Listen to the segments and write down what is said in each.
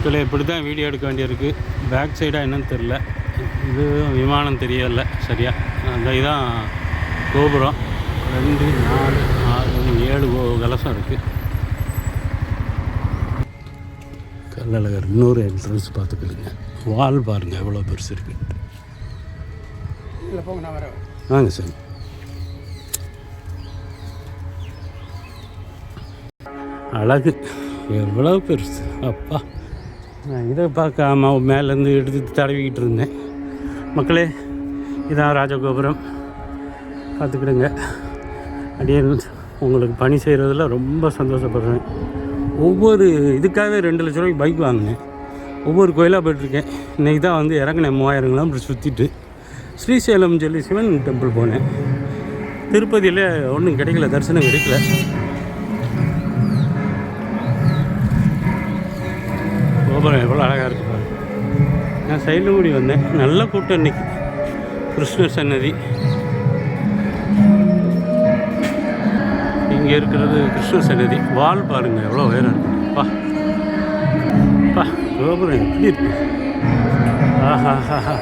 மக்களே இப்படி தான் வீடியோ எடுக்க வேண்டியிருக்கு. பேக் சைடாக என்னன்னு தெரில, இது விமானம் தெரியல சரியா. அந்த இதான் கோபுரம். 2 4 6 7 கலசம் இருக்குது. கள்ளழகர் இன்னொரு என்ட்ரன்ஸ் பார்த்துக்கிடுங்க. வால் பாருங்கள் எவ்வளோ பெருசு இருக்குது. வாங்க சார். அழகு எவ்வளோ பெருசு அப்பா. நான் இதை பார்க்காம மேலேருந்து எடுத்து தடவிக்கிட்டு இருந்தேன். மக்களே இதான் ராஜகோபுரம் பார்த்துக்கிடுங்க. அப்படியே உங்களுக்கு பணி செய்கிறதுல ரொம்ப சந்தோஷப்படுறேன். ஒவ்வொரு இதுக்காகவே 2 லட்ச ரூபாய்க்கு பைக் வாங்கினேன். ஒவ்வொரு கோயிலாக போய்ட்டுருக்கேன். இன்றைக்கி தான் வந்து இறங்கினேன். 3000 கிலோமீட்டர் சுற்றிட்டு ஸ்ரீசைலம் சொல்லி சிவன் டெம்பிள் போனேன். திருப்பதியில் ஒன்றும் கிடைக்கல, தரிசனம் கிடைக்கல. கோபுரம் எவ்வளோ அழகாக இருக்குது பாருங்க. நான் சைடில் கூடி வந்தேன். நல்ல கூட்டம் இன்றைக்கி. கிருஷ்ணர் சன்னதி இங்கே இருக்கிறது. கிருஷ்ணர் சன்னதி வால் பாருங்கள் எவ்வளோ உயரம் இருக்குது. பா கோபுரம் எப்படி இருக்கு. ஆஹா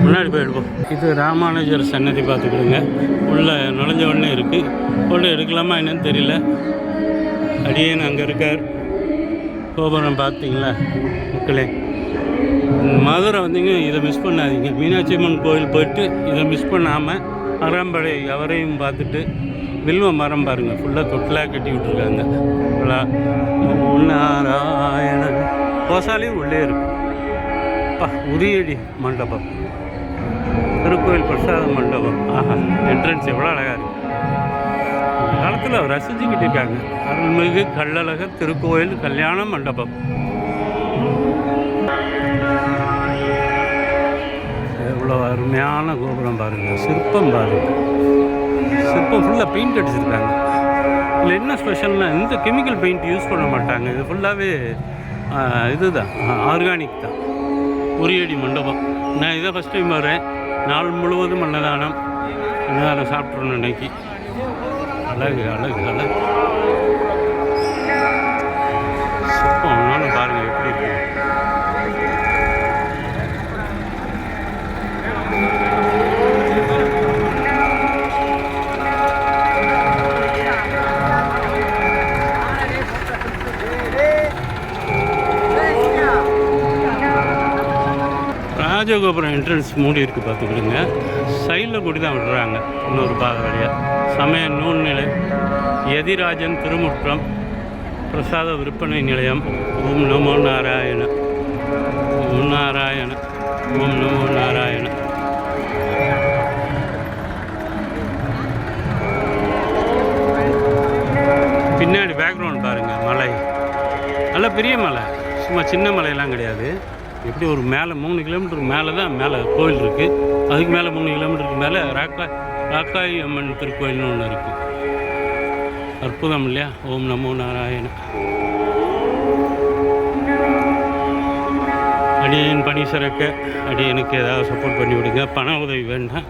முன்னாடி போயிடுவோம். இது ராமானுஜர் சன்னதி பார்த்துக்கிடுங்க. உள்ளே நுழைஞ்ச உடனே இருக்குது. ஃபோட்டோ எடுக்கலாமா என்னன்னு தெரியல. அடியேன்னு அங்கே இருக்கார். கோபுரம் பார்த்தீங்களா மக்களே. மதுரை வந்தீங்க இதை மிஸ் பண்ணாதீங்க. மீனாட்சி அம்மன் கோயில் போயிட்டு இதை மிஸ் பண்ணாமல் அறம்படை அவரையும் பார்த்துட்டு வில்வ மரம் பாருங்கள் ஃபுல்லாக தொட்டிலாக கட்டி விட்ருக்காங்க. நாராயணன் கோசாலையும் உள்ளே இருக்கு. உரியடி மண்டபம், திருக்கோயில் பிரசாத மண்டபம். ஆஹா என்ட்ரன்ஸ் எவ்வளோ அழகாக இருக்குது. காலத்தில் ரசிச்சுக்கிட்டு இருக்காங்க. அருள்மிகு கள்ளழகர் திருக்கோயில் கல்யாண மண்டபம். எவ்வளோ அருமையான கோபுரம் பாருங்கள். சிற்பம் பாருங்கள். சிற்பம் ஃபுல்லாக பெயிண்ட் அடிச்சிருக்காங்க. இதில் என்ன ஸ்பெஷல்னால் எந்த கெமிக்கல் பெயிண்ட் யூஸ் பண்ண மாட்டாங்க. இது ஃபுல்லாகவே இதுதான், ஆர்கானிக் தான். உரியடி மண்டபம். நான் இதை ஃபஸ்ட் டைம் வரேன். நாள் முழுவதும் அன்னதானம் சாப்பிட்றோன்னு இன்னைக்கு. அழகு அழகு அழகு. சிற்பம் நானும் பாருங்கள் எப்படி இருக்கு. ராஜகோபுரம் என்ட்ரன்ஸ் மூடி இருக்குது பார்த்துக்கிடுங்க. சைடில் கூடி தான் விடுறாங்க இன்னொரு பாத வழியாக. சமய நூல் நிலை, எதிராஜன் திருமுற்றம், பிரசாத விற்பனை நிலையம். ஓம் நமோ நாராயண, ஓம் நாராயண, ஓம் நமோ நாராயண. பின்னாடி பேக்ரவுண்ட் பாருங்கள். மலை நல்ல பெரிய மலை, சும்மா சின்ன மலையெல்லாம் கிடையாது. எப்படி ஒரு மேலே 3 கிலோமீட்டருக்கு மேலே தான் மேலே கோயில் இருக்குது. அதுக்கு மேலே 3 கிலோமீட்டருக்கு மேலே ராக்காய் அம்மன் திருக்கோயில்னு ஒன்று இருக்குது. அற்புதம் இல்லையா? ஓம் நமோ நாராயண. அடியேன் பணி சிறக்க அடியனுக்கு ஏதாவது சப்போர்ட் பண்ணி விடுங்க. பண உதவி வேண்டாம்,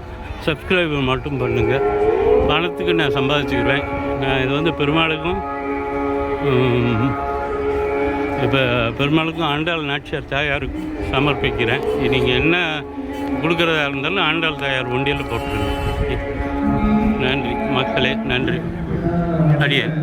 சப்ஸ்கிரைப் மட்டும் பண்ணுங்கள். பணத்துக்கு நான் சம்பாதிச்சுக்கிறேன். நான் இது வந்து பெருமாளுக்கும் இப்போ பெருமாளுக்கும் ஆண்டாள் நாச்சியார் தாயாருக்கும் சமர்ப்பிக்கிறேன். நீங்கள் என்ன கொடுக்குறதா இருந்தாலும் ஆண்டாள் தாயார் ஒண்டியில் போட்டுருங்க. நன்றி மக்களே, நன்றி. அடியேன்.